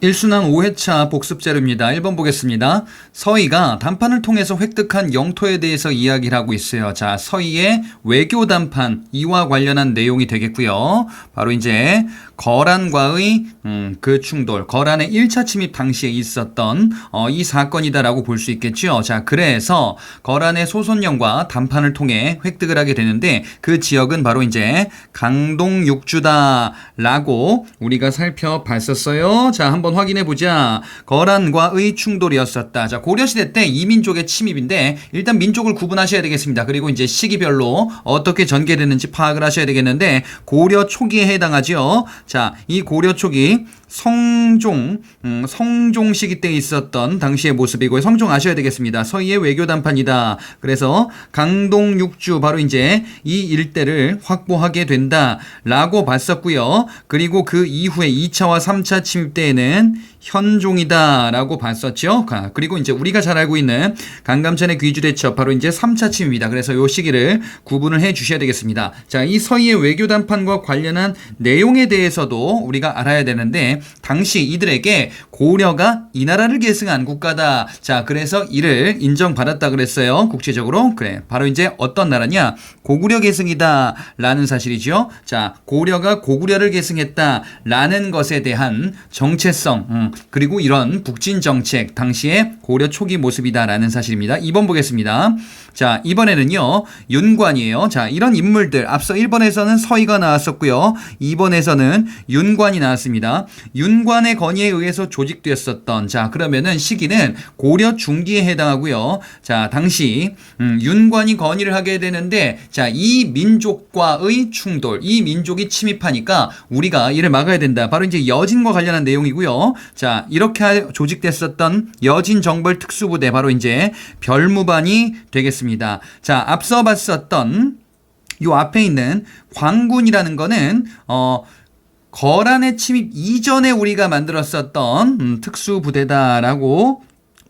일순환 5회차 복습 자료입니다. 1번 보겠습니다. 서희가 담판을 통해서 획득한 영토에 대해서 이야기를 하고 있어요. 자, 서희의 외교 담판, 이와 관련한 내용이 되겠고요. 바로 이제 거란과의 그 충돌, 거란의 1차 침입 당시에 있었던 이 사건이다라고 볼 수 있겠죠. 자, 그래서 거란의 소손령과 담판을 통해 획득을 하게 되는데 그 지역은 바로 이제 강동육주다라고 우리가 살펴봤었어요. 자, 한번 확인해 보자. 거란과의 충돌이었었다. 자, 고려시대 때 이민족의 침입인데 일단 민족을 구분하셔야 되겠습니다. 그리고 이제 시기별로 어떻게 전개되는지 파악을 하셔야 되겠는데 고려 초기에 해당하죠. 자, 이 고려 초기 성종 시기 때 있었던 당시의 모습이고 성종 아셔야 되겠습니다. 서희의 외교 담판이다. 그래서 강동육주 바로 이제 이 일대를 확보하게 된다라고 봤었고요. 그리고 그 이후에 2차와 3차 침입 때에는 현종이다라고 봤었죠. 그리고 이제 우리가 잘 알고 있는 강감찬의 귀주대첩 바로 이제 3차 침입이다. 그래서 이 시기를 구분을 해 주셔야 되겠습니다. 자, 이 서희의 외교 담판과 관련한 내용에 대해서도 우리가 알아야 되는데 당시 이들에게 고려가 이 나라를 계승한 국가다. 자, 그래서 이를 인정받았다 그랬어요. 국제적으로. 그래. 바로 이제 어떤 나라냐? 고구려 계승이다 라는 사실이죠. 자, 고려가 고구려를 계승했다라는 것에 대한 정체성 그리고 이런 북진 정책 당시의 고려 초기 모습이다라는 사실입니다. 2번 보겠습니다. 자, 이번에는요. 윤관이에요. 자, 이런 인물들 앞서 1번에서는 서희가 나왔었고요. 2번에서는 윤관이 나왔습니다. 윤관의 건의에 의해서 조직되었었던 자, 그러면은 시기는 고려 중기에 해당하고요. 자, 당시 윤관이 건의를 하게 되는데 자, 이 민족과의 충돌, 이 민족이 침입하니까 우리가 이를 막아야 된다. 바로 이제 여진과 관련한 내용이고요. 자, 이렇게 조직됐었던 여진 정벌 특수부대 바로 이제 별무반이 되겠습니다. 자, 앞서 봤었던 요 앞에 있는 광군이라는 거는 거란의 침입 이전에 우리가 만들었었던 특수부대다라고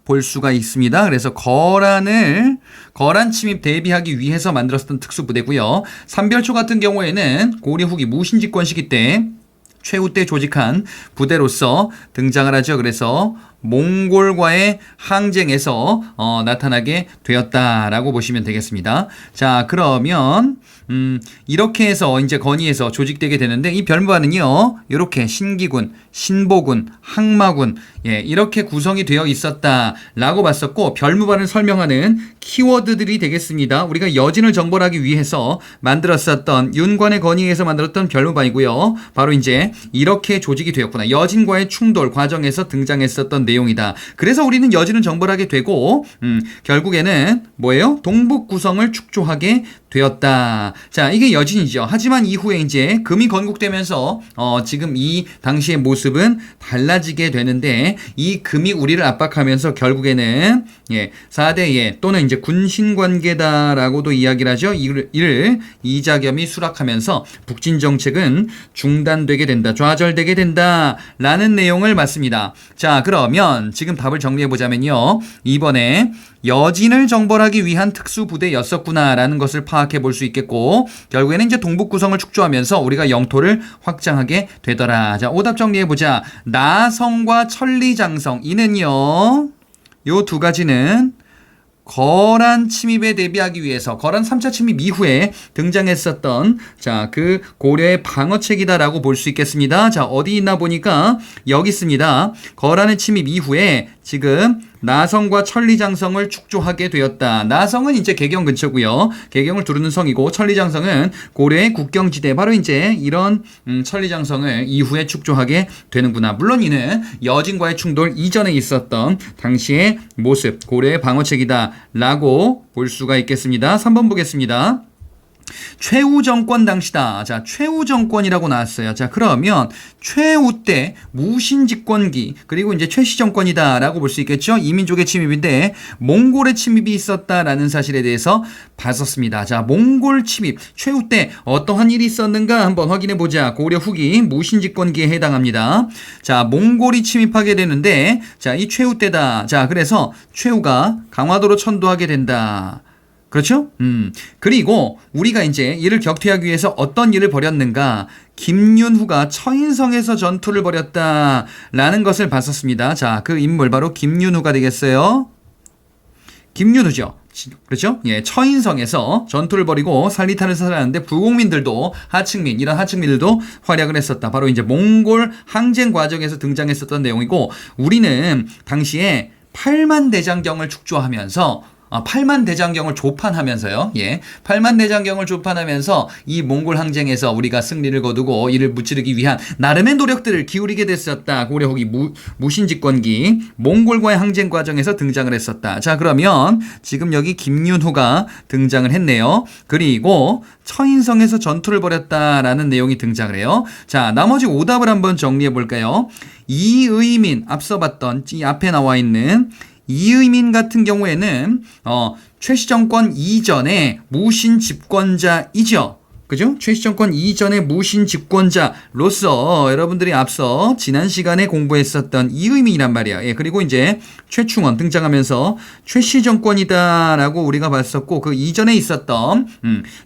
볼 수가 있습니다. 그래서 거란 침입 대비하기 위해서 만들었던 특수부대고요. 삼별초 같은 경우에는 고려 후기 무신집권 시기 때 최후 때 조직한 부대로서 등장을 하죠. 그래서 몽골과의 항쟁에서 나타나게 되었다라고 보시면 되겠습니다. 자, 그러면 이렇게 해서 이제 건의해서 조직되게 되는데 이 별무반은요. 이렇게 신기군, 신보군, 항마군 이렇게 구성이 되어 있었다라고 봤었고 별무반을 설명하는 키워드들이 되겠습니다. 우리가 여진을 정벌하기 위해서 만들었었던 윤관의 건의에서 만들었던 별무반이고요. 바로 이제 이렇게 조직이 되었구나. 여진과의 충돌 과정에서 등장했었던 내용이다. 그래서 우리는 여진을 정벌하게 되고 결국에는 뭐예요? 동북 구성을 축조하게 되었다. 자, 이게 여진이죠. 하지만 이후에 이제 금이 건국되면서 지금 이 당시의 모습은 달라지게 되는데 이 금이 우리를 압박하면서 결국에는 4대 또는 이제 군신관계다라고도 이야기를 하죠. 이를 이자겸이 수락하면서 북진 정책은 중단되게 된다. 좌절되게 된다라는 내용을 맞습니다. 자, 그러면 지금 답을 정리해 보자면요. 이번에 여진을 정벌하기 위한 특수부대였었구나라는 것을 파악해 볼 수 있겠고 결국에는 이제 동북 구성을 축조하면서 우리가 영토를 확장하게 되더라. 자, 오답 정리해 보자. 나성과 천리장성 이는요. 요 두 가지는 거란 침입에 대비하기 위해서 거란 3차 침입 이후에 등장했었던 자, 그 고려의 방어책이다라고 볼 수 있겠습니다. 자, 어디 있나 보니까 여기 있습니다. 거란의 침입 이후에 지금 나성과 천리장성을 축조하게 되었다. 나성은 이제 개경 근처고요. 개경을 두르는 성이고 천리장성은 고려의 국경지대 바로 이제 이런 천리장성을 이후에 축조하게 되는구나. 물론 이는 여진과의 충돌 이전에 있었던 당시의 모습 고려의 방어책이다 라고 볼 수가 있겠습니다. 3번 보겠습니다. 최후 정권 당시다. 자, 최후 정권이라고 나왔어요. 자, 그러면 최후 때 무신집권기 그리고 이제 최씨 정권이다라고 볼 수 있겠죠. 이민족의 침입인데 몽골의 침입이 있었다라는 사실에 대해서 봤었습니다. 자, 몽골 침입 최후 때 어떠한 일이 있었는가 한번 확인해 보자. 고려 후기 무신집권기에 해당합니다. 자, 몽골이 침입하게 되는데 자, 이 최후 때다. 자, 그래서 최후가 강화도로 천도하게 된다. 그렇죠? 그리고 우리가 이제 이를 격퇴하기 위해서 어떤 일을 벌였는가? 김윤후가 처인성에서 전투를 벌였다라는 것을 봤었습니다. 자, 그 인물 바로 김윤후가 되겠어요. 김윤후죠. 그렇죠? 예, 처인성에서 전투를 벌이고 살리탄을 살았는데 부국민들도 하층민, 이런 하층민들도 활약을 했었다. 바로 이제 몽골 항쟁 과정에서 등장했었던 내용이고, 우리는 당시에 8만 대장경을 축조하면서 8만 대장경을 조판하면서요. 예. 8만 대장경을 조판하면서 이 몽골 항쟁에서 우리가 승리를 거두고 이를 무찌르기 위한 나름의 노력들을 기울이게 됐었다. 고려 후기 무신집권기 몽골과의 항쟁 과정에서 등장을 했었다. 자, 그러면 지금 여기 김윤후가 등장을 했네요. 그리고 처인성에서 전투를 벌였다라는 내용이 등장을 해요. 자, 나머지 오답을 한번 정리해 볼까요? 이의민, 앞서 봤던 이 앞에 나와 있는 이의민 같은 경우에는 최씨 정권 이전에 무신 집권자이죠. 그죠? 최씨 정권 이전의 무신 집권자로서 여러분들이 앞서 지난 시간에 공부했었던 이의민이란 말이야. 예, 그리고 이제 최충원 등장하면서 최씨 정권이다라고 우리가 봤었고, 그 이전에 있었던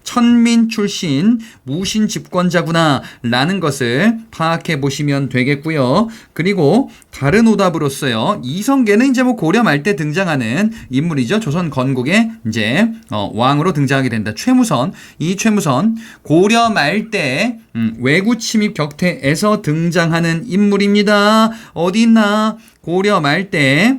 천민 출신 무신 집권자구나라는 것을 파악해 보시면 되겠고요. 그리고 다른 오답으로서요, 이성계는 이제 뭐 고려 말 때 등장하는 인물이죠. 조선 건국의 이제 왕으로 등장하게 된다. 최무선, 이 최무선 고려 말 때 왜구 침입 격퇴에서 등장하는 인물입니다. 어디 있나? 고려 말 때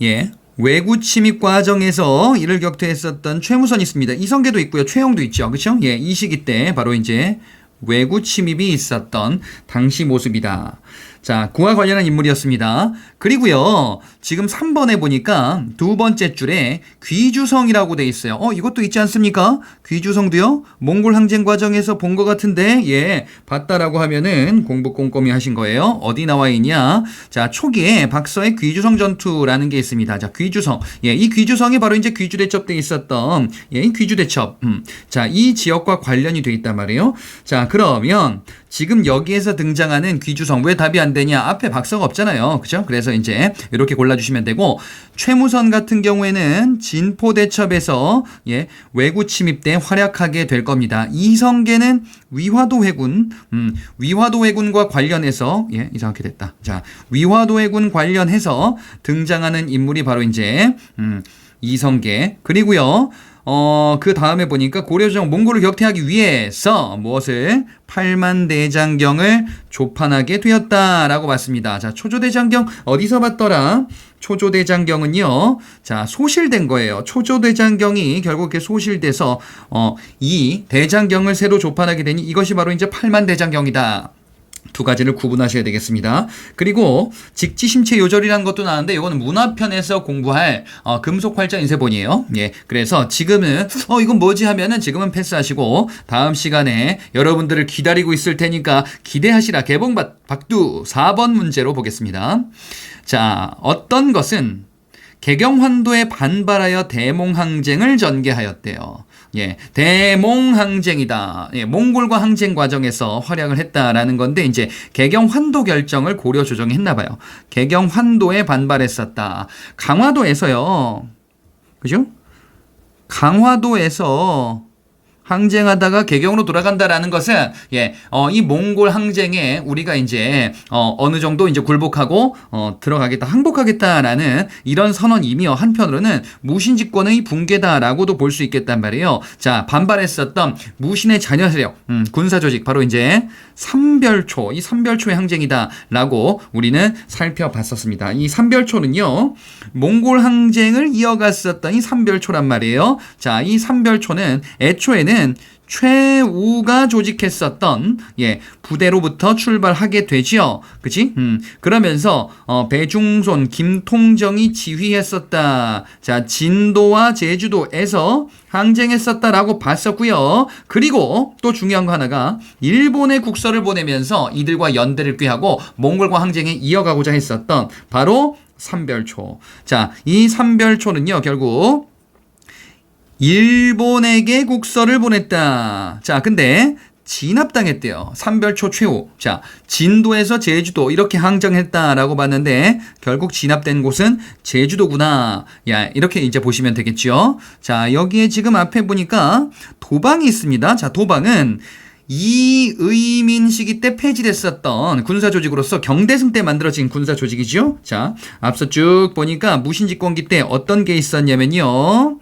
예, 왜구 침입 과정에서 이를 격퇴했었던 최무선이 있습니다. 이성계도 있고요. 최영도 있죠. 그렇죠? 예, 이 시기 때 바로 이제 왜구 침입이 있었던 당시 모습이다. 자, 그와 관련한 인물이었습니다. 그리고요, 지금 3번에 보니까 두 번째 줄에 귀주성이라고 돼 있어요. 이것도 있지 않습니까? 귀주성도요, 몽골 항쟁 과정에서 본 것 같은데, 예, 봤다라고 하면은 공부 꼼꼼히 하신 거예요. 어디 나와 있냐? 자, 초기에 박서의 귀주성 전투라는 게 있습니다. 자, 귀주성. 예, 이 귀주성이 바로 이제 귀주대첩 때 있었던, 예, 이 귀주대첩. 자, 이 지역과 관련이 돼 있단 말이에요. 자, 그러면 지금 여기에서 등장하는 귀주성, 왜 답이 안 되냐? 앞에 박서가 없잖아요. 그죠? 그래서 이제 이렇게 골라주시면 되고, 최무선 같은 경우에는 진포대첩에서 예, 왜구 침입 때 활약하게 될 겁니다. 이성계는 위화도 해군, 위화도 해군과 관련해서, 예, 이상하게 됐다. 자, 위화도 해군 관련해서 등장하는 인물이 바로 이제, 이성계. 그리고요, 그 다음에 보니까 고려조정 몽골을 격퇴하기 위해서 무엇을 8만 대장경을 조판하게 되었다라고 봤습니다. 자, 초조대장경 어디서 봤더라? 초조대장경은요, 자, 소실된 거예요. 초조대장경이 결국 이렇게 소실돼서 이 대장경을 새로 조판하게 되니 이것이 바로 이제 8만 대장경이다. 두 가지를 구분하셔야 되겠습니다. 그리고 직지심체 요절이라는 것도 나왔는데 이거는 문화편에서 공부할 금속활자 인쇄본이에요. 예, 그래서 지금은 이건 뭐지 하면은 지금은 패스하시고 다음 시간에 여러분들을 기다리고 있을 테니까 기대하시라. 개봉박두 4번 문제로 보겠습니다. 자, 어떤 것은 개경환도에 반발하여 대몽항쟁을 전개하였대요. 예, 대몽항쟁이다. 예, 몽골과 항쟁 과정에서 활약을 했다라는 건데, 이제 개경환도 결정을 고려 조정이 했나 봐요. 개경환도에 반발했었다. 강화도에서요. 그죠? 강화도에서 항쟁하다가 개경으로 돌아간다라는 것은 예, 이 몽골 항쟁에 우리가 이제 어느 정도 이제 굴복하고 들어가겠다, 항복하겠다라는 이런 선언이며, 한편으로는 무신 집권의 붕괴다라고도 볼 수 있겠단 말이에요. 자, 반발했었던 무신의 자녀 세력, 군사 조직, 바로 이제 삼별초, 이 삼별초의 항쟁이다라고 우리는 살펴봤었습니다. 이 삼별초는요, 몽골 항쟁을 이어갔었던 이 삼별초란 말이에요. 자, 이 삼별초는 애초에는 최우가 조직했었던 예, 부대로부터 출발하게 되지요. 그치? 그러면서 배중손, 김통정이 지휘했었다. 자, 진도와 제주도에서 항쟁했었다라고 봤었고요. 그리고 또 중요한 거 하나가 일본에 국서를 보내면서 이들과 연대를 꾀하고 몽골과 항쟁에 이어가고자 했었던 바로 삼별초. 자, 이 삼별초는요, 결국 일본에게 국서를 보냈다. 자, 근데 진압당했대요. 삼별초 최후. 자, 진도에서 제주도 이렇게 항정했다라고 봤는데 결국 진압된 곳은 제주도구나. 야, 이렇게 이제 보시면 되겠죠. 자, 여기에 지금 앞에 보니까 도방이 있습니다. 자, 도방은 이의민 시기 때 폐지됐었던 군사조직으로서 경대승 때 만들어진 군사조직이죠. 자, 앞서 쭉 보니까 무신집권기 때 어떤 게 있었냐면요.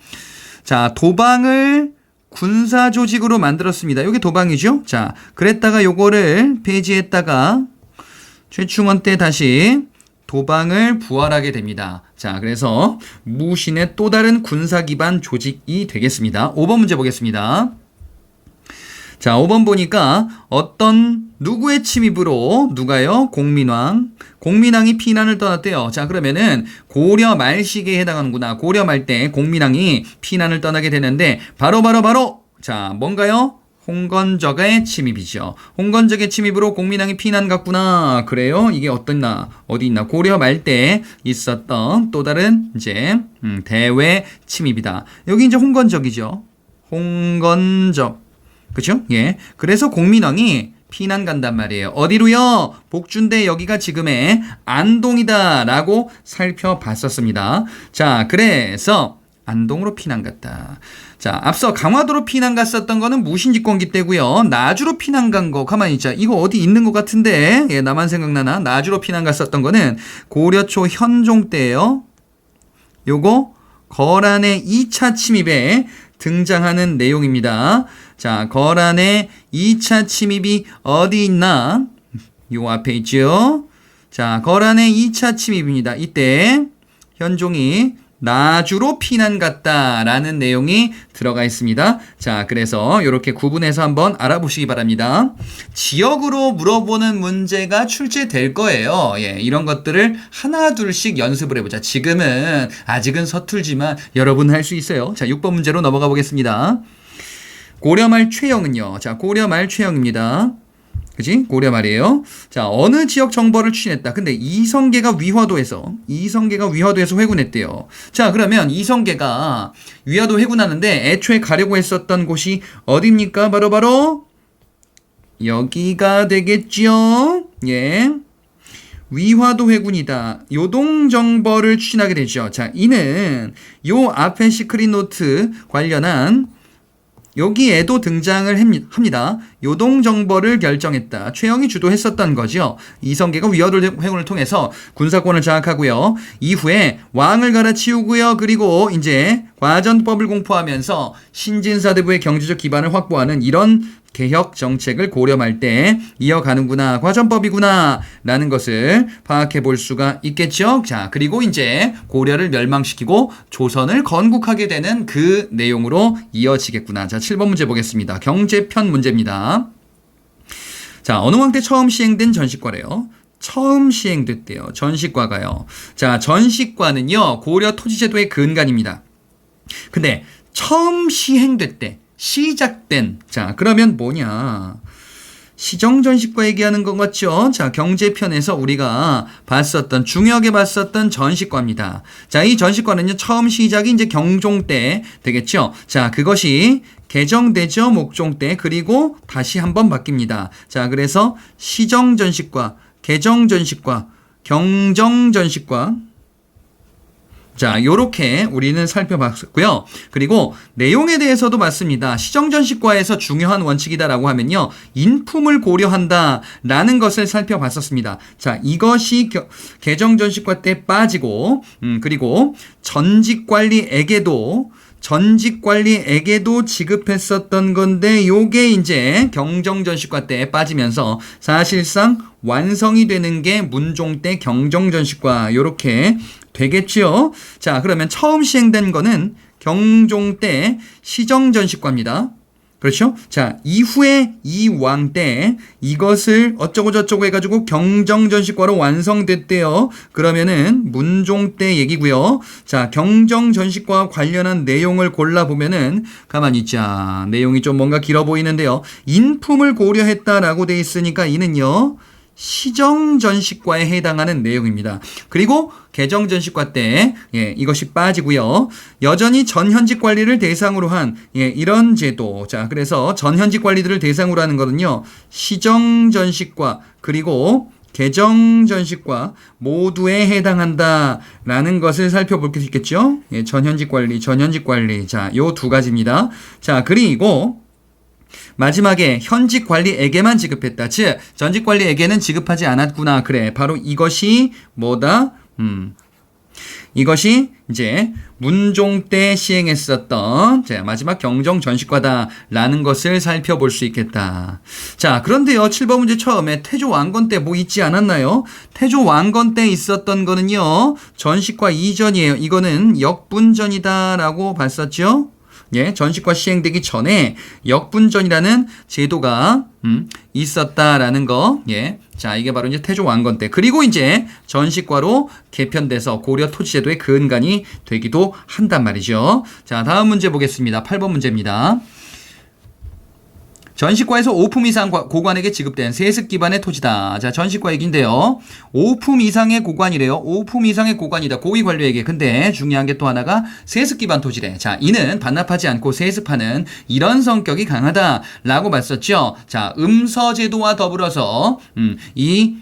자, 도방을 군사조직으로 만들었습니다. 이게 도방이죠. 자, 그랬다가 요거를 폐지했다가 최충원 때 다시 도방을 부활하게 됩니다. 자, 그래서 무신의 또 다른 군사 기반 조직이 되겠습니다. 5번 문제 보겠습니다. 자, 5번 보니까 어떤 누구의 침입으로 누가요? 공민왕이 피난을 떠났대요. 자, 그러면은 고려 말 시기에 해당하는구나. 고려 말 때 공민왕이 피난을 떠나게 되는데 바로 자, 뭔가요? 홍건적의 침입이죠. 홍건적의 침입으로 공민왕이 피난 갔구나. 그래요? 이게 어디 있나? 고려 말 때 있었던 또 다른 이제 대외 침입이다. 여기 이제 홍건적이죠. 홍건적. 그죠? 예. 그래서 공민왕이 피난 간단 말이에요. 어디로요? 복준대 여기가 지금의 안동이다라고 살펴봤었습니다. 자, 그래서 안동으로 피난 갔다. 자, 앞서 강화도로 피난 갔었던 거는 무신집권기 때고요. 나주로 피난 간 거 가만히 있자. 이거 어디 있는 것 같은데. 예, 나만 생각나나? 나주로 피난 갔었던 거는 고려 초 현종 때예요. 요거 거란의 2차 침입에 등장하는 내용입니다. 자, 거란의 2차 침입이 어디 있나? 요 앞에 있죠. 자, 거란의 2차 침입입니다. 이때 현종이 나주로 피난 갔다라는 내용이 들어가 있습니다. 자, 그래서 이렇게 구분해서 한번 알아보시기 바랍니다. 지역으로 물어보는 문제가 출제될 거예요. 예, 이런 것들을 하나 둘씩 연습을 해보자. 지금은 아직은 서툴지만 여러분 할 수 있어요. 자, 6번 문제로 넘어가 보겠습니다. 고려말 최영은요. 자, 고려말 최영입니다. 그지? 고려말이에요. 자, 어느 지역 정벌을 추진했다. 근데 이성계가 위화도에서 회군했대요. 자, 그러면 이성계가 위화도 회군하는데 애초에 가려고 했었던 곳이 어디입니까? 바로 여기가 되겠죠. 예. 위화도 회군이다. 요동 정벌을 추진하게 되죠. 자, 이는 요 앞에 시크릿 노트 관련한 여기에도 등장을 합니다. 요동 정벌을 결정했다. 최영이 주도했었던 거죠. 이성계가 위화도 회군을 통해서 군사권을 장악하고요. 이후에 왕을 갈아치우고요. 그리고 이제 과전법을 공포하면서 신진사대부의 경제적 기반을 확보하는 이런 개혁 정책을 고려할 때 이어가는구나, 과전법이구나 라는 것을 파악해 볼 수가 있겠죠. 자, 그리고 이제 고려를 멸망시키고 조선을 건국하게 되는 그 내용으로 이어지겠구나. 자, 7번 문제 보겠습니다. 경제편 문제입니다. 자, 어느 왕 때 처음 시행된 전시과래요. 처음 시행됐대요. 전시과가요. 자, 전시과는요, 고려 토지제도의 근간입니다. 근데 처음 시행됐대. 시작된. 자, 그러면 뭐냐? 시정전시과 얘기하는 것 같죠? 자, 경제편에서 우리가 중요하게 봤었던 전시과입니다. 자, 이 전시과는요, 처음 시작이 이제 경종 때 되겠죠? 자, 그것이 개정되죠? 목종 때. 그리고 다시 한번 바뀝니다. 자, 그래서 시정전시과, 개정전시과, 경정전시과. 자, 요렇게 우리는 살펴봤고요. 그리고 내용에 대해서도 맞습니다. 시정전시과에서 중요한 원칙이다라고 하면요, 인품을 고려한다라는 것을 살펴봤었습니다. 자, 이것이 개정전시과 때 빠지고, 그리고 전직관리에게도 지급했었던 건데, 요게 이제 경정전시과 때 빠지면서 사실상 완성이 되는 게 문종 때 경정전시과 요렇게 되겠죠. 자, 그러면 처음 시행된 거는 경종 때 시정전시과입니다. 그렇죠? 자, 이후에 이왕 때 이것을 어쩌고저쩌고 해가지고 경정전시과로 완성됐대요. 그러면은 문종 때 얘기고요. 자, 경정전시과와 관련한 내용을 골라보면은 가만히 있자. 내용이 좀 뭔가 길어 보이는데요. 인품을 고려했다라고 돼 있으니까 이는요, 시정전시과에 해당하는 내용입니다. 그리고 개정전시과 때 이것이 빠지고요. 여전히 전현직 관리를 대상으로 한 이런 제도. 자, 그래서 전현직 관리들을 대상으로 하는 거는요. 시정전시과 그리고 개정전시과 모두에 해당한다라는 것을 살펴볼 수 있겠죠. 전현직 관리. 자, 요 두 가지입니다. 자, 그리고 마지막에 현직 관리에게만 지급했다. 즉, 전직 관리에게는 지급하지 않았구나. 그래, 바로 이것이 뭐다? 이것이 이제 문종 때 시행했었던 마지막 경정전시과다라는 것을 살펴볼 수 있겠다. 자, 그런데요. 7번 문제 처음에 태조 왕건 때 뭐 있지 않았나요? 태조 왕건 때 있었던 거는요. 전시과 이전이에요. 이거는 역분전이다라고 봤었죠? 전시과 시행되기 전에 역분전이라는 제도가 있었다라는 거. 자, 이게 바로 이제 태조 왕건 때. 그리고 이제 전시과로 개편돼서 고려 토지제도의 근간이 되기도 한단 말이죠. 자, 다음 문제 보겠습니다. 8번 문제입니다. 전시과에서 5품 이상 고관에게 지급된 세습 기반의 토지다. 자, 전시과 얘기인데요. 5품 이상의 고관이래요. 5품 이상의 고관이다. 고위 관료에게. 근데 중요한 게 또 하나가 세습 기반 토지래. 자, 이는 반납하지 않고 세습하는 이런 성격이 강하다라고 봤었죠. 자, 음서제도와 더불어서 이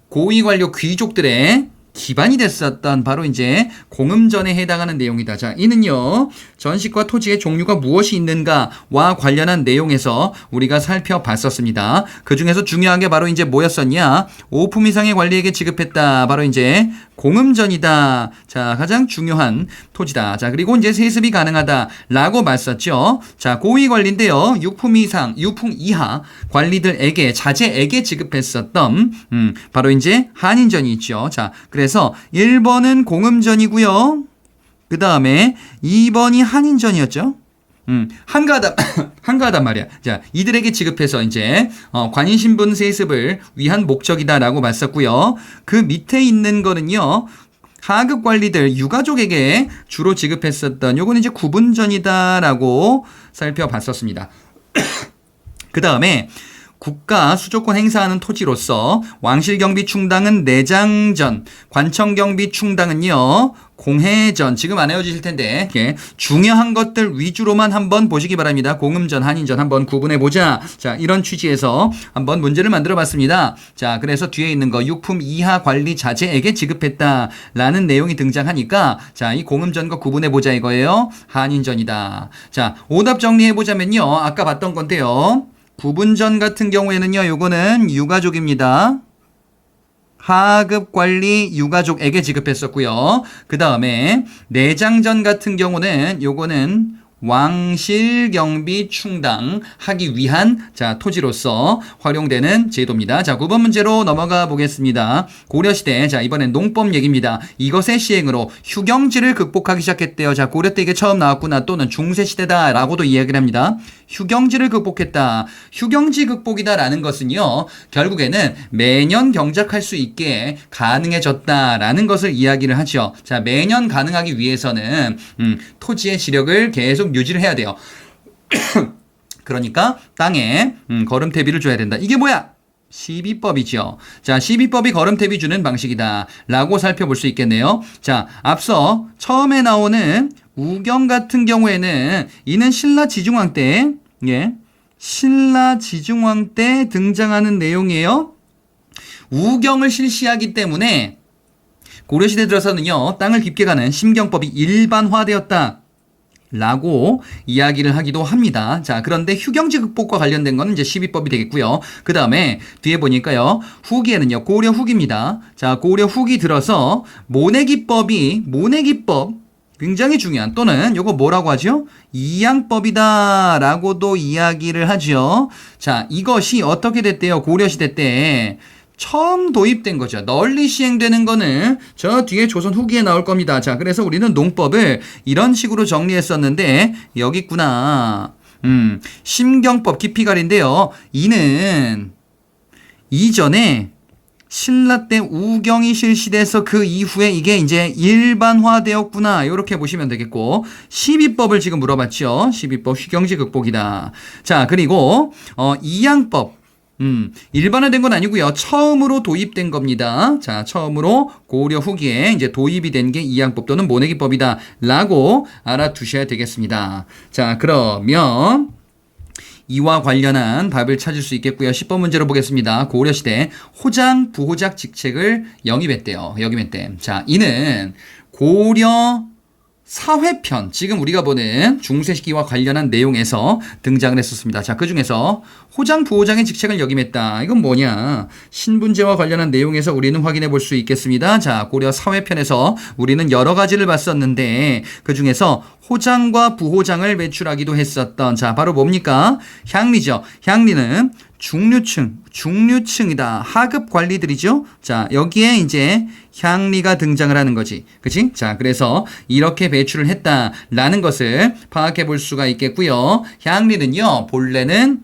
고위 관료 귀족들의 기반이 됐었던 바로 이제 공음전에 해당하는 내용이다. 자, 이는요. 전시과 토지의 종류가 무엇이 있는가와 관련한 내용에서 우리가 살펴봤었습니다. 그 중에서 중요한 게 바로 이제 뭐였었냐? 5품 이상의 관리에게 지급했다. 바로 이제 공음전이다. 자, 가장 중요한 토지다. 자, 그리고 이제 세습이 가능하다라고 봤었죠. 자, 고위 관리인데요. 6품 이상, 6품 이하 관리들에게 자제에게 지급했었던 바로 이제 한인전이 있죠. 자, 그래서 1번은 공음전이고요. 그 다음에 2번이 한인전이었죠. 한가하단 말이야. 자, 이들에게 지급해서 이제 관인신분 세습을 위한 목적이다라고 봤었고요. 그 밑에 있는 거는요. 하급 관리들 유가족에게 주로 지급했었던 요거는 이제 구분전이다라고 살펴봤었습니다. 그 다음에 국가 수조권 행사하는 토지로서 왕실경비 충당은 내장전, 관청경비 충당은요 공해전. 지금 안 외워지실 텐데 중요한 것들 위주로만 한번 보시기 바랍니다. 공음전, 한인전 한번 구분해보자. 자, 이런 취지에서 한번 문제를 만들어봤습니다. 자, 그래서 뒤에 있는 거 6품 이하 관리 자제에게 지급했다라는 내용이 등장하니까 자, 이 공음전과 구분해보자 이거예요. 한인전이다. 자, 오답 정리해보자면요. 아까 봤던 건데요. 구분전 같은 경우에는요, 요거는 유가족입니다. 하급 관리 유가족에게 지급했었고요. 그 다음에 내장전 같은 경우는 요거는 왕실 경비 충당하기 위한 자 토지로서 활용되는 제도입니다. 자, 9번 문제로 넘어가 보겠습니다. 고려시대, 자 이번엔 농법 얘기입니다. 이것의 시행으로 휴경지를 극복하기 시작했대요. 자, 고려 때 이게 처음 나왔구나, 또는 중세시대다 라고도 이야기를 합니다. 휴경지를 극복했다. 휴경지 극복이다라는 것은요, 결국에는 매년 경작할 수 있게 가능해졌다라는 것을 이야기를 하죠. 자, 매년 가능하기 위해서는 토지의 지력을 계속 유지를 해야 돼요. 그러니까 땅에 거름대비를 줘야 된다. 이게 뭐야? 시비법이죠. 자, 시비법이 거름대비 주는 방식이다 라고 살펴볼 수 있겠네요. 자, 앞서 처음에 나오는 우경 같은 경우에는 이는 신라 지중왕 때, 신라 지중왕 때 등장하는 내용이에요. 우경을 실시하기 때문에 고려시대 들어서는요, 땅을 깊게 가는 심경법이 일반화되었다 라고 이야기를 하기도 합니다. 자, 그런데 휴경지 극복과 관련된 거는 이제 시비법이 되겠고요. 그 다음에 뒤에 보니까요, 후기에는요, 고려 후기입니다. 자, 고려 후기 들어서 모내기법 굉장히 중요한, 또는 요거 뭐라고 하죠? 이양법이다 라고도 이야기를 하죠. 자, 이것이 어떻게 됐대요? 고려시대 때 처음 도입된 거죠. 널리 시행되는 거는 저 뒤에 조선 후기에 나올 겁니다. 자, 그래서 우리는 농법을 이런 식으로 정리했었는데 여기 있구나. 심경법 깊이갈인데요. 이는 이전에 신라 때 우경이 실시돼서 그 이후에 이게 이제 일반화되었구나. 이렇게 보시면 되겠고, 시비법을 지금 물어봤죠. 시비법 휴경지 극복이다. 자, 그리고 이양법. 일반화된 건 아니고요. 처음으로 도입된 겁니다. 자, 처음으로 고려 후기에 이제 도입이 된 게 이항법 또는 모내기법이다 라고 알아두셔야 되겠습니다. 자, 그러면 이와 관련한 답을 찾을 수 있겠고요. 10번 문제로 보겠습니다. 고려시대 호장, 부호작 직책을 영입했대요. 영입했대. 자, 이는 고려 사회편, 지금 우리가 보는 중세시기와 관련한 내용에서 등장을 했었습니다. 자, 그 중에서 호장, 부호장의 직책을 역임했다. 이건 뭐냐? 신분제와 관련한 내용에서 우리는 확인해 볼 수 있겠습니다. 자, 고려 사회편에서 우리는 여러 가지를 봤었는데 그 중에서 호장과 부호장을 배출하기도 했었던, 자, 바로 뭡니까? 향리죠. 향리는 중류층이다. 하급 관리들이죠. 자, 여기에 이제 향리가 등장을 하는 거지. 그치? 자, 그래서 이렇게 배출을 했다라는 것을 파악해 볼 수가 있겠고요. 향리는요, 본래는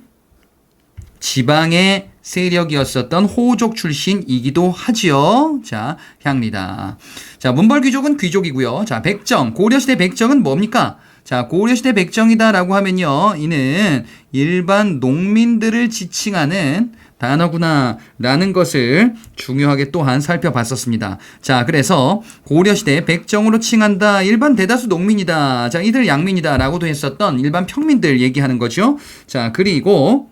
지방의 세력이었었던 호족 출신이기도 하지요. 자, 향리다. 자, 문벌귀족은 귀족이고요. 자, 백정. 고려시대 백정은 뭡니까? 자, 고려시대 백정이다라고 하면요, 이는 일반 농민들을 지칭하는 단어구나 라는 것을 중요하게 또한 살펴봤었습니다. 자, 그래서 고려시대 백정으로 칭한다. 일반 대다수 농민이다. 자, 이들 양민이다 라고도 했었던 일반 평민들 얘기하는 거죠. 자, 그리고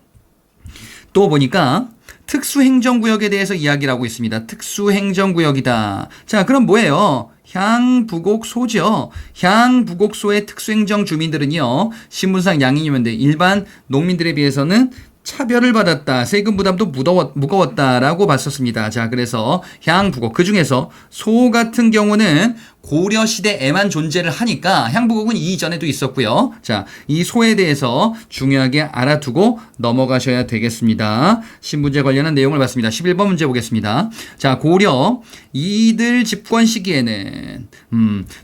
또 보니까 특수행정구역에 대해서 이야기를 하고 있습니다. 특수행정구역이다. 자, 그럼 뭐예요? 향부곡소죠. 향부곡소의 특수행정 주민들은요, 신분상 양인이었는데 일반 농민들에 비해서는 차별을 받았다. 세금 부담도 무거웠다라고 봤었습니다. 자, 그래서 향부곡, 그 중에서 소 같은 경우는 고려시대에만 존재를 하니까 향부곡은 이전에도 있었고요. 자, 이 소에 대해서 중요하게 알아두고 넘어가셔야 되겠습니다. 신분제 관련한 내용을 봤습니다. 11번 문제 보겠습니다. 자, 고려 이들 집권 시기에는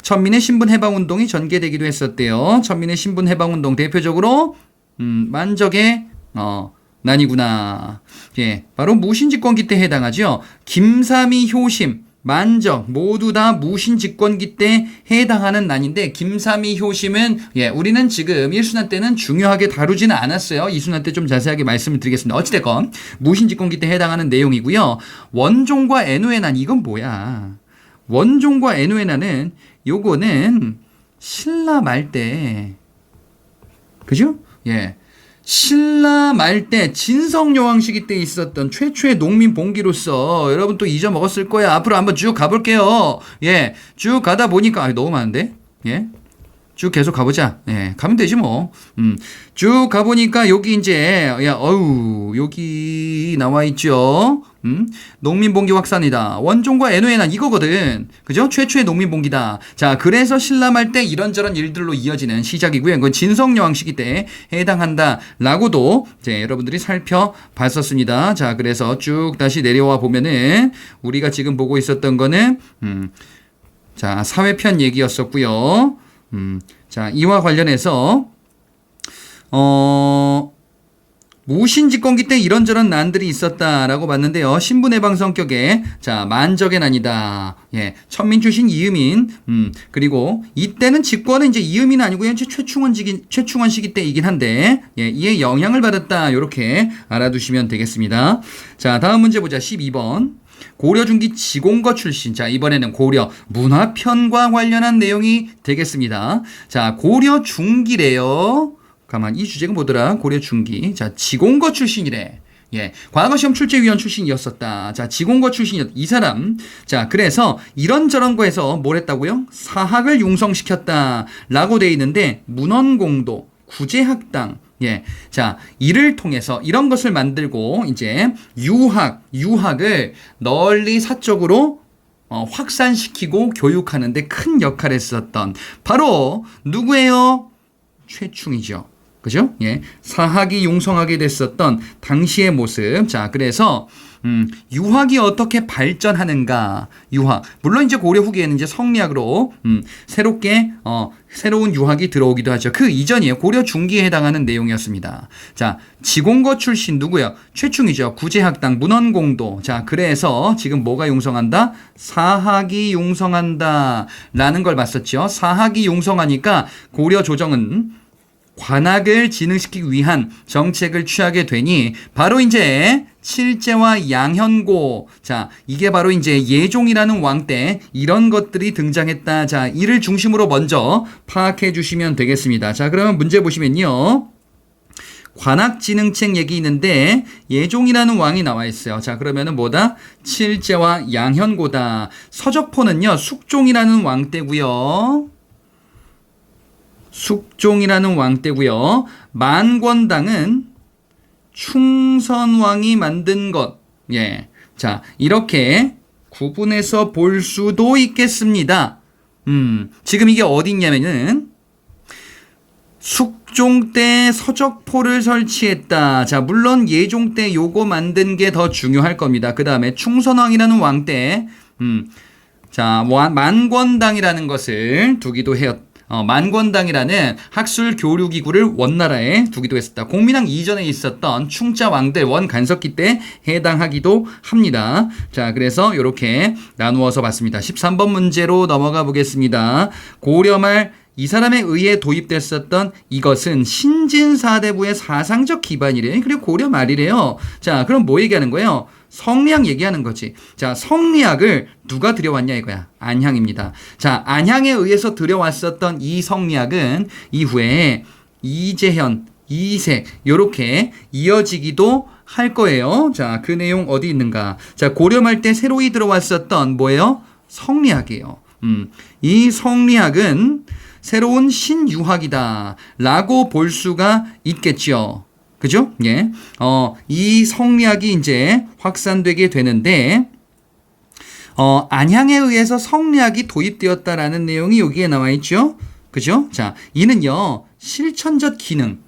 천민의 신분해방운동이 전개되기도 했었대요. 천민의 신분해방운동 대표적으로 만적의 난이구나. 예, 바로 무신집권기 때 해당하죠. 김삼이, 효심, 만적 모두 다 무신집권기 때 해당하는 난인데, 김삼이, 효심은 우리는 지금 1순환 때는 중요하게 다루지는 않았어요. 2순환 때 좀 자세하게 말씀을 드리겠습니다. 어찌됐건 무신집권기 때 해당하는 내용이고요. 원종과 애노의 난, 이건 뭐야? 원종과 애노의 난은 요거는 신라 말 때, 그죠? 예. 신라 말 때 진성여왕 시기 때 있었던 최초의 농민 봉기로서 여러분 또 잊어먹었을 거야. 앞으로 한번 쭉 가볼게요. 예, 쭉 가다 보니까 너무 많은데, 예, 쭉 계속 가보자. 예, 가면 되지 뭐. 쭉 가보니까 여기 이제 여기 나와 있죠. 농민봉기 확산이다. 원종과 애노의 난 이거거든. 그죠? 최초의 농민봉기다. 자, 그래서 신라말 때 이런저런 일들로 이어지는 시작이고요. 이건 진성여왕 시기 때 해당한다라고도 이제 여러분들이 살펴봤었습니다. 자, 그래서 쭉 다시 내려와 보면은 우리가 지금 보고 있었던 거는 자, 사회편 얘기였었고요. 자, 이와 관련해서 무신집권기 때 이런저런 난들이 있었다라고 봤는데요. 신분해방 성격의, 자, 만적의 난이다. 예, 천민 출신 이음인. 그리고 이때는 집권은 이제 이음인 아니고 현재 최충원 시기 때이긴 한데, 예, 이에 영향을 받았다. 이렇게 알아두시면 되겠습니다. 자, 다음 문제 보자. 12번. 고려 중기 지공거 출신. 자, 이번에는 고려 문화편과 관련한 내용이 되겠습니다. 자, 고려 중기래요. 가만, 이 주제가 뭐더라? 고려 중기. 자, 지공거 출신이래. 예, 과거 시험 출제위원 출신이었었다. 자, 지공거 출신이었, 이 사람. 자, 그래서 이런저런 거에서 뭘 했다고요? 사학을 융성시켰다. 라고 돼 있는데, 문헌공도, 구제학당, 예. 자, 이를 통해서 이런 것을 만들고, 이제, 유학을 널리 사적으로 확산시키고 교육하는데 큰 역할을 했었던, 바로, 누구예요? 최충이죠. 그죠? 예. 사학이 융성하게 됐었던 당시의 모습. 자, 그래서, 유학이 어떻게 발전하는가. 유학. 물론 이제 고려 후기에는 이제 성리학으로, 새로운 유학이 들어오기도 하죠. 그 이전이에요. 고려 중기에 해당하는 내용이었습니다. 자, 지공거 출신 누구요? 최충이죠. 구제학당, 문헌공도. 자, 그래서 지금 뭐가 융성한다? 사학이 융성한다. 라는 걸 봤었죠. 사학이 융성하니까 고려 조정은 관악을 진흥시키기 위한 정책을 취하게 되니 바로 이제 칠제와 양현고, 자 이게 바로 이제 예종이라는 왕 때 이런 것들이 등장했다. 자 이를 중심으로 먼저 파악해 주시면 되겠습니다. 자 그러면 문제 보시면요. 관악진흥책 얘기 있는데 예종이라는 왕이 나와 있어요. 자 그러면은 뭐다? 칠제와 양현고다. 서적포는요 숙종이라는 왕 때고요. 숙종이라는 왕 때고요. 만권당은 충선왕이 만든 것. 예. 자 이렇게 구분해서 볼 수도 있겠습니다. 지금 이게 어디 있냐면은 숙종 때 서적포를 설치했다. 자, 물론 예종 때 요거 만든 게 더 중요할 겁니다. 그 다음에 충선왕이라는 왕 때, 자, 만권당이라는 것을 두기도 해요. 만권당이라는 학술 교류기구를 원나라에 두기도 했었다. 공민왕 이전에 있었던 충자 왕들 원간섭기 때 해당하기도 합니다. 자, 그래서 이렇게 나누어서 봤습니다. 13번 문제로 넘어가 보겠습니다. 고려 말 이 사람에 의해 도입됐었던 이것은 신진사대부의 사상적 기반이래. 그리고 고려 말이래요. 자, 그럼 뭐 얘기하는 거예요? 성리학 얘기하는 거지. 자, 성리학을 누가 들여왔냐 이거야. 안향입니다. 자, 안향에 의해서 들여왔었던 이 성리학은 이후에 이재현, 이색 요렇게 이어지기도 할 거예요. 자, 그 내용 어디 있는가? 자, 고려 말 때 새로이 들어왔었던 뭐예요? 성리학이에요. 이 성리학은 새로운 신유학이다 라고 볼 수가 있겠죠. 그죠? 예. 이 성리학이 이제 확산되게 되는데, 안향에 의해서 성리학이 도입되었다라는 내용이 여기에 나와 있죠. 그죠? 자, 이는요, 실천적 기능.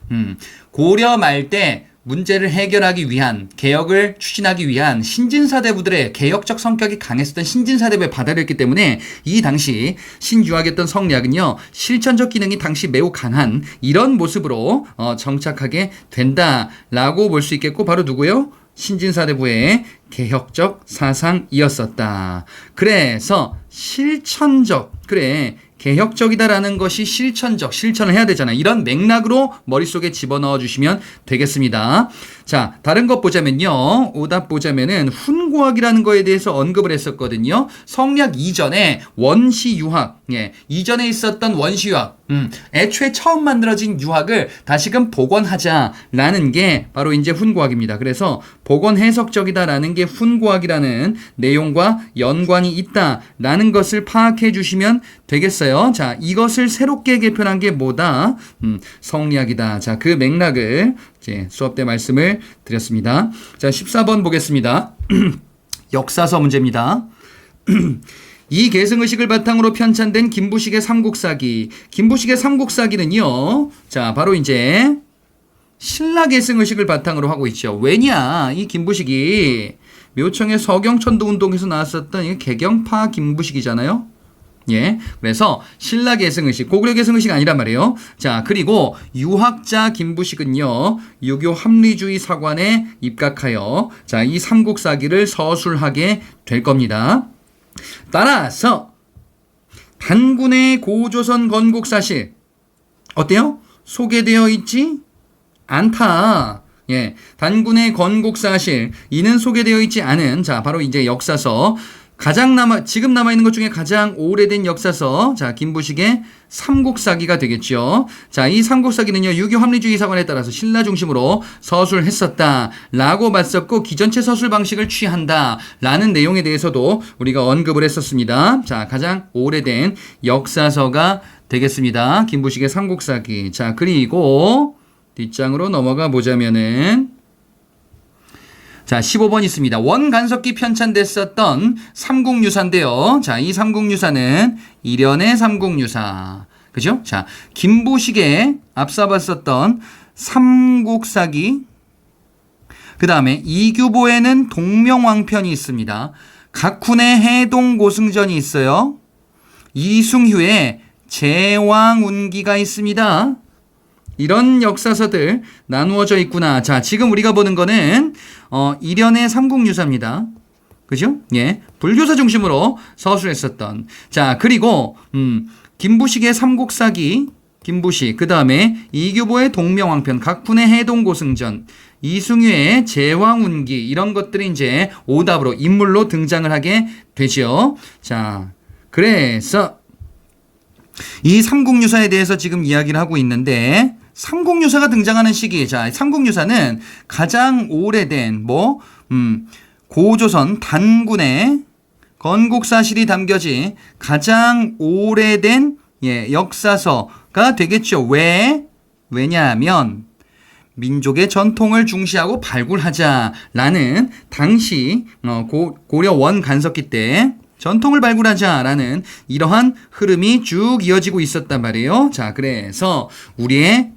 고려 말 때 문제를 해결하기 위한, 개혁을 추진하기 위한 신진사대부들의 개혁적 성격이 강했었던 신진사대부의 바다였기 때문에 이 당시 신유학이었던 성리학은요, 실천적 기능이 당시 매우 강한 이런 모습으로 정착하게 된다라고 볼 수 있겠고, 바로 누구요? 신진사대부의 개혁적 사상이었었다. 그래서 실천적, 그래, 개혁적이다라는 것이 실천적, 실천을 해야 되잖아. 이런 맥락으로 머릿속에 집어넣어 주시면 되겠습니다. 자, 다른 것 보자면요. 오답 보자면은 훈고학이라는 거에 대해서 언급을 했었거든요. 성리학 이전에 원시유학, 예, 이전에 있었던 원시유학, 애초에 처음 만들어진 유학을 다시금 복원하자라는 게 바로 이제 훈고학입니다. 그래서 복원 해석적이다라는 게 훈고학이라는 내용과 연관이 있다라는 것을 파악해 주시면 되겠어요. 자, 이것을 새롭게 개편한 게 뭐다? 성리학이다. 자, 그 맥락을 이제 수업 때 말씀을 드렸습니다. 자, 14번 보겠습니다. 역사서 문제입니다. 이 계승의식을 바탕으로 편찬된 김부식의 삼국사기. 김부식의 삼국사기는요, 자, 바로 이제 신라 계승의식을 바탕으로 하고 있죠. 왜냐? 이 김부식이 묘청의 서경천도 운동에서 나왔었던 이 개경파 김부식이잖아요. 예. 그래서 신라 계승의식, 고구려 계승의식 아니란 말이에요. 자, 그리고 유학자 김부식은요, 유교 합리주의 사관에 입각하여 자, 이 삼국사기를 서술하게 될 겁니다. 따라서 단군의 고조선 건국사실 어때요? 소개되어 있지 않다. 예, 단군의 건국사실 이는 소개되어 있지 않은, 자, 바로 이제 역사서 지금 남아있는 것 중에 가장 오래된 역사서, 자, 김부식의 삼국사기가 되겠죠. 자, 이 삼국사기는요, 유교 합리주의 사관에 따라서 신라 중심으로 서술했었다라고 봤었고, 기전체 서술 방식을 취한다라는 내용에 대해서도 우리가 언급을 했었습니다. 자, 가장 오래된 역사서가 되겠습니다. 김부식의 삼국사기. 자, 그리고 뒷장으로 넘어가 보자면은, 자, 15번 있습니다. 원간섭기 편찬됐었던 삼국유사인데요. 자, 이 삼국유사는 일연의 삼국유사. 그죠? 자, 김부식의 앞서 봤었던 삼국사기. 그 다음에 이규보에는 동명왕편이 있습니다. 각훈의 해동고승전이 있어요. 이숭휴의 제왕운기가 있습니다. 이런 역사서들 나누어져 있구나. 자, 지금 우리가 보는 거는 일연의 삼국유사입니다. 그죠? 예. 불교사 중심으로 서술했었던. 자, 그리고 김부식의 삼국사기. 김부식, 그 다음에 이규보의 동명왕편, 각훈의 해동고승전, 이승유의 제왕운기, 이런 것들이 이제 오답으로 인물로 등장을 하게 되죠. 자, 그래서 이 삼국유사에 대해서 지금 이야기를 하고 있는데, 삼국유사가 등장하는 시기, 자, 삼국유사는 가장 오래된 고조선 단군의 건국사실이 담겨진 가장 오래된 역사서가 되겠죠. 왜냐하면 민족의 전통을 중시하고 발굴하자라는 당시 고려 원간석기 때 전통을 발굴하자라는 이러한 흐름이 쭉 이어지고 있었단 말이에요. 자, 그래서 우리의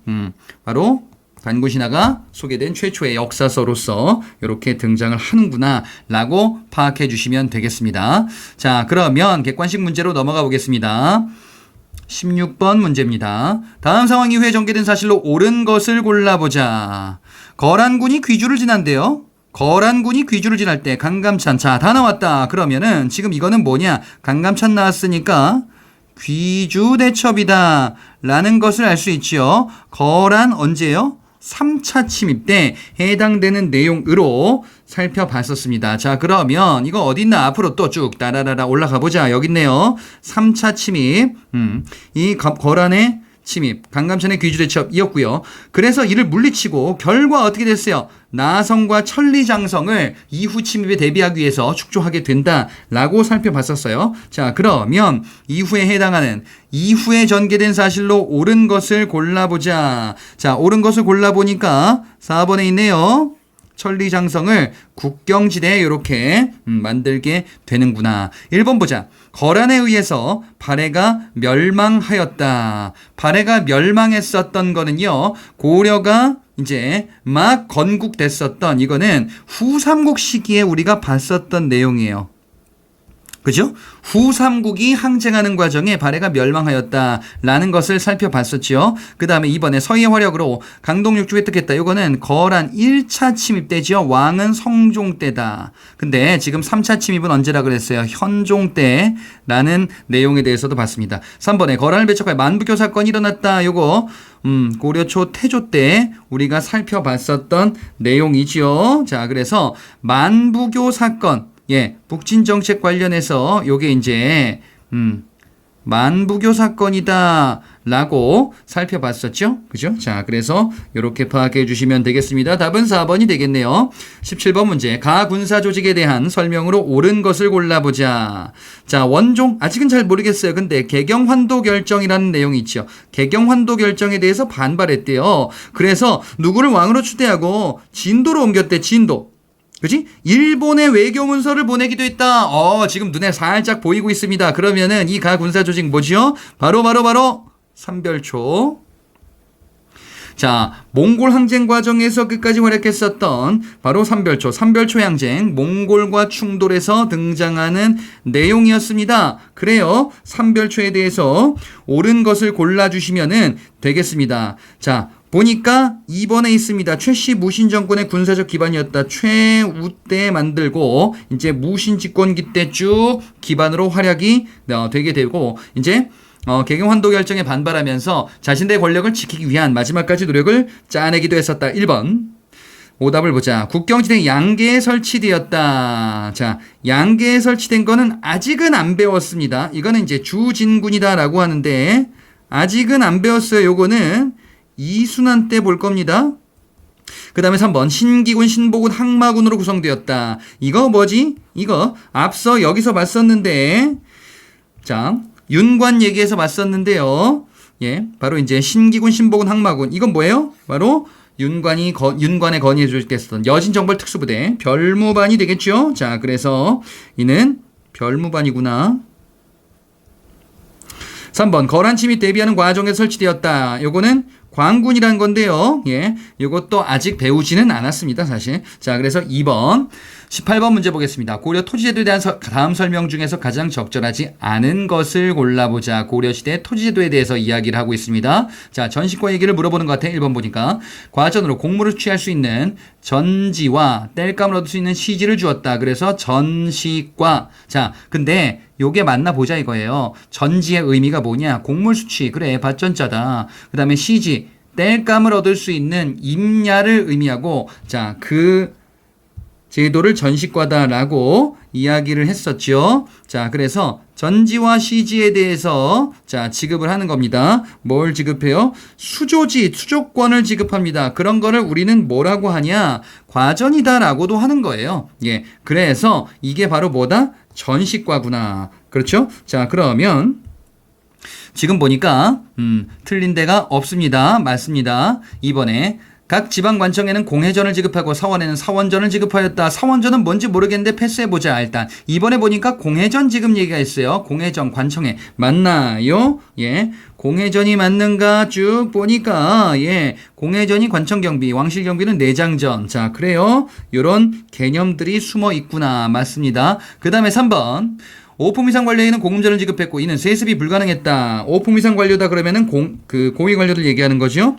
바로 단군신화가 소개된 최초의 역사서로서 이렇게 등장을 하는구나 라고 파악해 주시면 되겠습니다. 자, 그러면 객관식 문제로 넘어가 보겠습니다. 16번 문제입니다. 다음 상황 이후에 전개된 사실로 옳은 것을 골라보자. 거란군이 귀주를 지난대요. 거란군이 귀주를 지날 때 강감찬, 자, 다 나왔다. 그러면은 지금 이거는 뭐냐? 강감찬 나왔으니까 귀주 대첩이다 라는 것을 알 수 있죠. 거란 언제요? 3차 침입 때 해당되는 내용으로 살펴봤었습니다. 자, 그러면 이거 어딨나? 앞으로 또 쭉 따라라라 올라가 보자. 여기 있네요. 3차 침입. 이 거란의 침입, 강감찬의 귀주대첩이었고요. 그래서 이를 물리치고 결과 어떻게 됐어요? 나성과 천리장성을 이후 침입에 대비하기 위해서 축조하게 된다라고 살펴봤었어요. 자, 그러면 이후에 해당하는 이후에 전개된 사실로 옳은 것을 골라보자. 자, 옳은 것을 골라보니까 4번에 있네요. 천리장성을 국경지대에 이렇게 만들게 되는구나. 1번 보자. 거란에 의해서 발해가 멸망하였다. 발해가 멸망했었던 거는요, 고려가 이제 막 건국됐었던, 이거는 후삼국 시기에 우리가 봤었던 내용이에요. 그죠? 후삼국이 항쟁하는 과정에 발해가 멸망하였다라는 것을 살펴봤었죠. 그 다음에 이번에 서희의 활약으로 강동육주 획득했다. 이거는 거란 1차 침입 때죠. 왕은 성종 때다. 근데 지금 3차 침입은 언제라 그랬어요? 현종 때라는 내용에 대해서도 봤습니다. 3번에 거란을 배척할 만부교 사건이 일어났다. 요거 고려 초 태조 때 우리가 살펴봤었던 내용이지요. 자, 그래서 만부교 사건, 북진 정책 관련해서 요게 이제 만부교 사건이다 라고 살펴봤었죠. 그죠? 자, 그래서 이렇게 파악해 주시면 되겠습니다. 답은 4번이 되겠네요. 17번 문제. 가 군사 조직에 대한 설명으로 옳은 것을 골라보자. 자, 원종 아직은 잘 모르겠어요. 근데 개경환도 결정이라는 내용이 있죠. 개경환도 결정에 대해서 반발했대요. 그래서 누구를 왕으로 추대하고 진도로 옮겼대. 진도. 그치? 일본에 외교 문서를 보내기도 했다. 지금 눈에 살짝 보이고 있습니다. 그러면은 이 가 군사 조직 뭐지요? 바로 삼별초. 자, 몽골 항쟁 과정에서 끝까지 활약했었던 바로 삼별초 항쟁, 몽골과 충돌해서 등장하는 내용이었습니다. 그래요. 삼별초에 대해서 옳은 것을 골라주시면 되겠습니다. 자, 보니까 2번에 있습니다. 최씨 무신 정권의 군사적 기반이었다. 최우 때 만들고 이제 무신 집권기 때 쭉 기반으로 활약이 되게 되고 이제 개경환도 결정에 반발하면서 자신들의 권력을 지키기 위한 마지막까지 노력을 짜내기도 했었다. 1번. 오답을 보자. 국경지대 양계에 설치되었다. 자, 양계에 설치된 거는 아직은 안 배웠습니다. 이거는 이제 주진군이다라고 하는데 아직은 안 배웠어요. 요거는 이순환 때 볼 겁니다. 그 다음에 3번 신기군, 신보군, 항마군으로 구성되었다. 이거 뭐지? 이거 앞서 여기서 봤었는데, 자, 윤관 얘기해서 봤었는데요. 바로 이제 신기군, 신보군, 항마군. 이건 뭐예요? 바로 윤관에 건의해 주겠었던 여진정벌 특수부대 별무반이 되겠죠. 자, 그래서 이는 별무반이구나. 3번 거란 침입 대비하는 과정에 설치되었다. 요거는 광군이라는 건데요. 요것도 아직 배우지는 않았습니다, 사실. 자, 그래서 2번 18번 문제 보겠습니다. 고려 토지제도에 대한 다음 설명 중에서 가장 적절하지 않은 것을 골라보자. 고려시대 토지제도에 대해서 이야기를 하고 있습니다. 자, 전시과 얘기를 물어보는 것 같아. 1번 보니까 과전으로 공물을 취할 수 있는 전지와 땔감을 얻을 수 있는 시지를 주었다. 그래서 전시과. 자, 근데 요게 맞나 보자 이거예요. 전지의 의미가 뭐냐? 곡물수치. 그래, 밭전자다. 그 다음에 시지. 땔감을 얻을 수 있는 임야를 의미하고, 자, 그 제도를 전식과다라고 이야기를 했었죠. 자, 그래서 전지와 시지에 대해서 자, 지급을 하는 겁니다. 뭘 지급해요? 수조지, 수조권을 지급합니다. 그런 거를 우리는 뭐라고 하냐? 과전이다라고도 하는 거예요. 예. 그래서 이게 바로 뭐다? 전식과구나. 그렇죠? 자, 그러면 지금 보니까 틀린 데가 없습니다. 맞습니다. 이번에 각 지방관청에는 공회전을 지급하고 사원에는 사원전을 지급하였다. 사원전은 뭔지 모르겠는데 패스해보자. 일단 이번에 보니까 공회전 지급 얘기가 있어요. 공회전 관청에 맞나요? 예, 공회전이 맞는가 쭉 보니까 예, 공회전이 관청경비, 왕실경비는 내장전. 자, 그래요. 요런 개념들이 숨어 있구나. 맞습니다. 그 다음에 3번. 5품 이상 관료에는 공음전을 지급했고 이는 세습이 불가능했다. 5품 이상 관료다 그러면은 고위 관료들 얘기하는 거죠.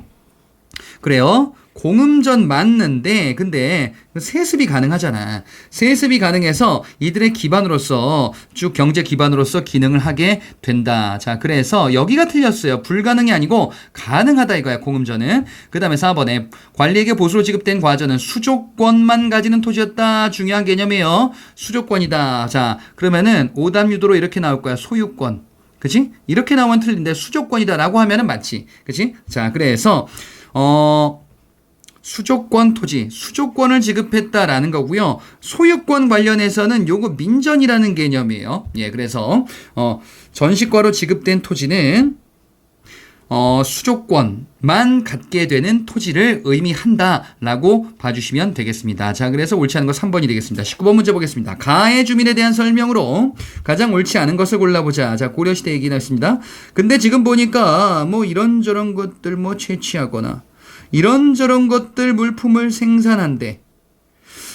그래요. 공음전 맞는데 근데 세습이 가능하잖아. 세습이 가능해서 이들의 기반으로서 쭉 경제 기반으로서 기능을 하게 된다. 자, 그래서 여기가 틀렸어요. 불가능이 아니고 가능하다 이거야. 공음전은. 그 다음에 4번에 관리에게 보수로 지급된 과전은 수조권만 가지는 토지였다. 중요한 개념이에요. 수조권이다. 자, 그러면은 오답 유도로 이렇게 나올 거야. 소유권. 그치? 이렇게 나오면 틀린데 수조권이다 라고 하면은 맞지. 그치? 자, 그래서 수조권 토지, 수조권을 지급했다라는 거고요. 소유권 관련해서는 요거 민전이라는 개념이에요. 예, 그래서 전시과로 지급된 토지는 수조권만 갖게 되는 토지를 의미한다라고 봐주시면 되겠습니다. 자, 그래서 옳지 않은 거 3번이 되겠습니다. 19번 문제 보겠습니다. 가해 주민에 대한 설명으로 가장 옳지 않은 것을 골라보자. 자, 고려시대 얘기 나왔습니다. 근데 지금 보니까 뭐 이런저런 것들 뭐 채취하거나 이런저런 것들 물품을 생산한데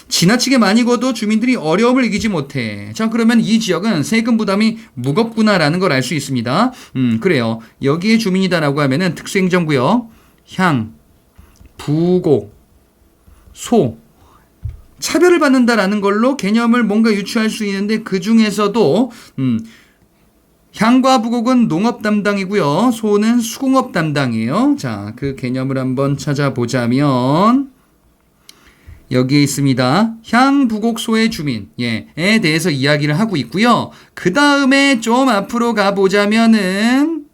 지나치게 많이 거둬 주민들이 어려움을 이기지 못해. 자, 그러면 이 지역은 세금 부담이 무겁구나라는 걸 알 수 있습니다. 그래요. 여기에 주민이다라고 하면은 특수행정구역, 향, 부곡, 소, 차별을 받는다라는 걸로 개념을 뭔가 유추할 수 있는데 그 중에서도 향과 부곡은 농업 담당이고요. 소는 수공업 담당이에요. 자, 그 개념을 한번 찾아보자면 여기에 있습니다. 향, 부곡, 소의 주민, 에 대해서 이야기를 하고 있고요. 그 다음에 좀 앞으로 가보자면은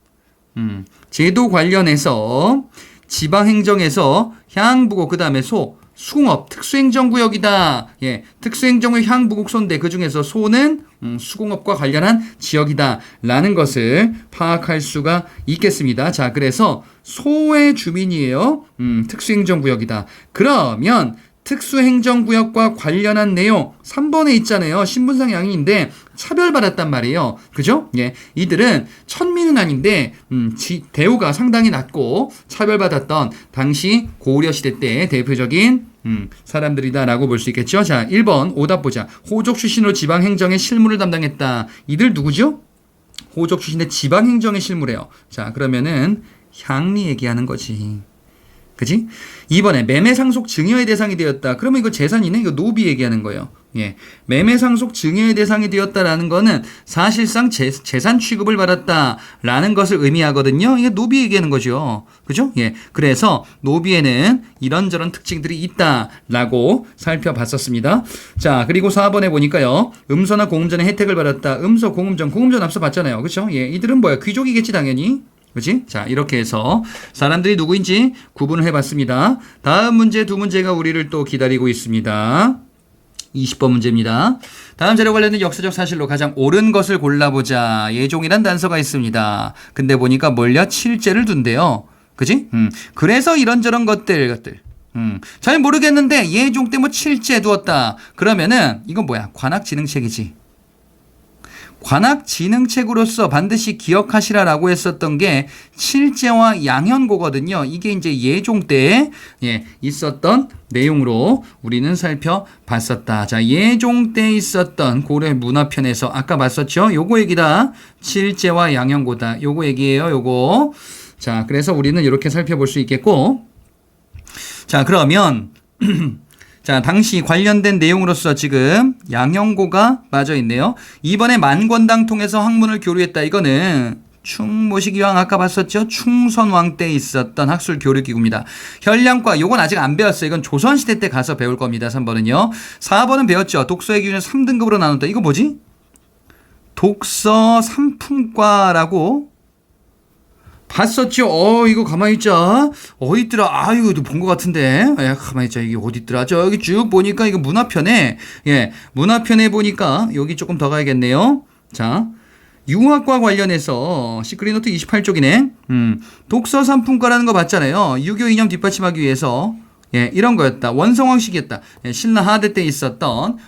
제도 관련해서 지방행정에서 향, 부곡, 그 다음에 소, 수공업, 특수행정구역이다. 예, 특수행정구역 향부곡소인데 그 중에서 소는 수공업과 관련한 지역이다. 라는 것을 파악할 수가 있겠습니다. 자, 그래서 소의 주민이에요. 특수행정구역이다. 그러면 특수행정구역과 관련한 내용 3번에 있잖아요. 신분상 양인데 차별받았단 말이에요. 그죠? 예, 이들은 천민은 아닌데 대우가 상당히 낮고 차별받았던 당시 고구려시대 때 대표적인 사람들이다라고 볼 수 있겠죠. 자, 1번 오답 보자. 호족 출신으로 지방행정의 실무를 담당했다. 이들 누구죠? 호족 출신의 지방행정의 실무래요. 자, 그러면은 향리 얘기하는 거지. 그지? 2번에 매매상속 증여의 대상이 되었다. 그러면 이거 재산이네? 이거 노비 얘기하는 거예요. 예. 매매상속 증여의 대상이 되었다라는 거는 사실상 재산 취급을 받았다라는 것을 의미하거든요. 이게 노비 얘기하는 거죠. 그죠? 예. 그래서 노비에는 이런저런 특징들이 있다라고 살펴봤었습니다. 자, 그리고 4번에 보니까요. 음소나 공음전의 혜택을 받았다. 음소, 공음전 앞서 봤잖아요. 그죠? 예. 이들은 뭐야? 귀족이겠지, 당연히. 그치? 자, 이렇게 해서 사람들이 누구인지 구분을 해봤습니다. 다음 문제 두 문제가 우리를 또 기다리고 있습니다. 20번 문제입니다. 다음 자료 관련된 역사적 사실로 가장 옳은 것을 골라보자. 예종이란 단서가 있습니다. 근데 보니까 뭘요? 칠제를 둔대요. 그치? 그래서 이런저런 것들. 잘 모르겠는데 예종 때 뭐 칠제 두었다. 그러면은 이건 뭐야? 관악지능책이지. 관악지능책으로서 반드시 기억하시라라고 했었던 게 칠제와 양현고거든요. 이게 이제 예종 때 있었던 내용으로 우리는 살펴봤었다. 자, 예종 때 있었던 고려 문화편에서 아까 봤었죠? 요거 얘기다. 칠제와 양현고다. 요거 얘기예요. 요거. 자, 그래서 우리는 이렇게 살펴볼 수 있겠고. 자, 그러면 자, 당시 관련된 내용으로서 지금 양형고가 빠져 있네요. 이번에 만권당 통해서 학문을 교류했다. 이거는 충모시기왕 아까 봤었죠? 충선왕 때 있었던 학술 교류기구입니다. 현량과 요건 아직 안 배웠어요. 이건 조선시대 때 가서 배울 겁니다. 3번은요. 4번은 배웠죠. 독서의 기준을 3등급으로 나눴다. 이거 뭐지? 독서 3품과라고 봤었죠. 이거 가만히 있자. 어디 있더라? 이거 본 것 같은데. 가만히 있자. 이게 어디 있더라? 여기 쭉 보니까 이거 문화편에, 문화편에 보니까 여기 조금 더 가야겠네요. 자, 융합과 관련해서 시크릿노트 28쪽이네. 독서 3품과라는 거 봤잖아요. 유교 이념 뒷받침하기 위해서. 이런 거였다. 원성왕식이었다. 신라 하대 때 있었던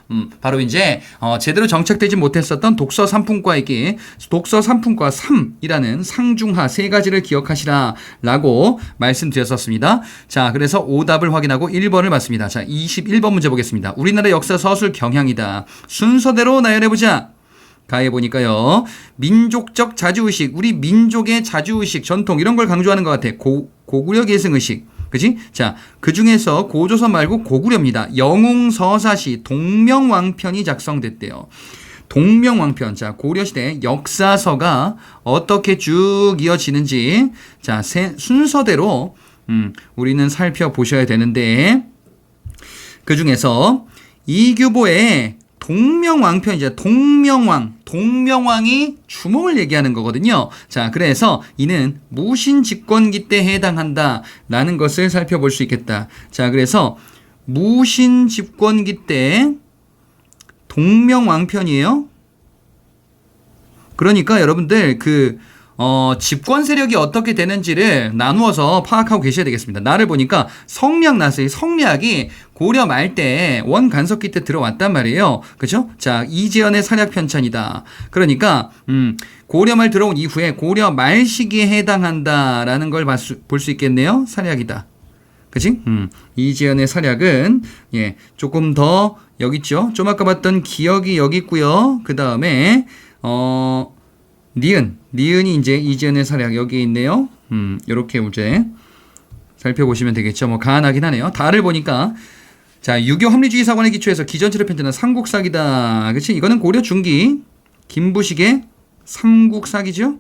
바로 이제 제대로 정착되지 못했었던 독서 3품과이기 독서 3품과 3이라는 상중하 세 가지를 기억하시라 라고 말씀드렸었습니다. 자, 그래서 오답을 확인하고 1번을 봤습니다. 자, 21번 문제 보겠습니다. 우리나라 역사 서술 경향이다. 순서대로 나열해보자. 가해 보니까요. 민족적 자주의식, 우리 민족의 자주의식, 전통 이런 걸 강조하는 것 같아. 고구려 계승의식. 그치? 자, 그 중에서 고조선 말고 고구려입니다. 영웅서사시 동명왕편이 작성됐대요. 동명왕편. 자, 고려시대 역사서가 어떻게 쭉 이어지는지, 자, 순서대로, 우리는 살펴보셔야 되는데, 그 중에서 이규보의 동명왕편이죠. 동명왕이 주몽을 얘기하는 거거든요. 자, 그래서 이는 무신집권기 때 해당한다라는 것을 살펴볼 수 있겠다. 자, 그래서 무신집권기 때 동명왕편이에요. 그러니까 여러분들 집권 세력이 어떻게 되는지를 나누어서 파악하고 계셔야 되겠습니다. 나를 보니까 성리학 나왔어요. 성리학이 고려 말 때 원간섭기 때 들어왔단 말이에요. 그죠? 자, 이재현의 사략편찬이다. 그러니까 고려 말 들어온 이후에 고려 말 시기에 해당한다라는 걸 볼 수 있겠네요. 사략이다. 그치? 이재현의 사략은 조금 더 여기 있죠. 좀 아까 봤던 기억이 여기 있고요. 그 다음에 니은이 이제 이재현의 사략 여기 있네요. 이렇게 이제 살펴보시면 되겠죠. 뭐 가안하긴 하네요. 다를 보니까 자, 유교 합리주의 사관에 기초해서 기전체를 편찬한 삼국사기다. 그치? 이거는 고려 중기 김부식의 삼국사기죠.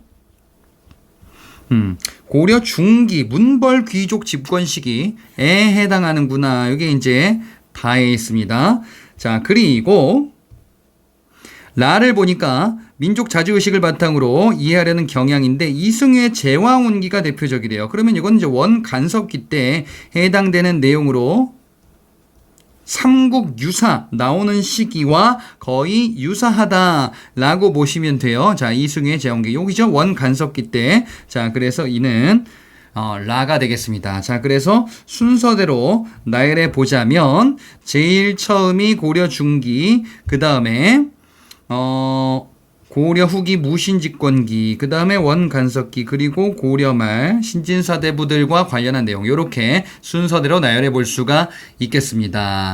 고려 중기 문벌 귀족 집권 시기에 해당하는구나. 이게 이제 다에 있습니다. 자, 그리고 라를 보니까 민족 자주의식을 바탕으로 이해하려는 경향인데 이승유의 제왕운기가 대표적이래요. 그러면 이건 이제 원간섭기 때 해당되는 내용으로 삼국유사 나오는 시기와 거의 유사하다라고 보시면 돼요. 자, 이승유의 제왕운기 여기죠. 원간섭기 때. 자, 그래서 이는 라가 되겠습니다. 자, 그래서 순서대로 나열해 보자면 제일 처음이 고려 중기, 그 다음에 고려 후기 무신집권기, 그 다음에 원간섭기, 그리고 고려 말 신진사대부들과 관련한 내용 이렇게 순서대로 나열해 볼 수가 있겠습니다.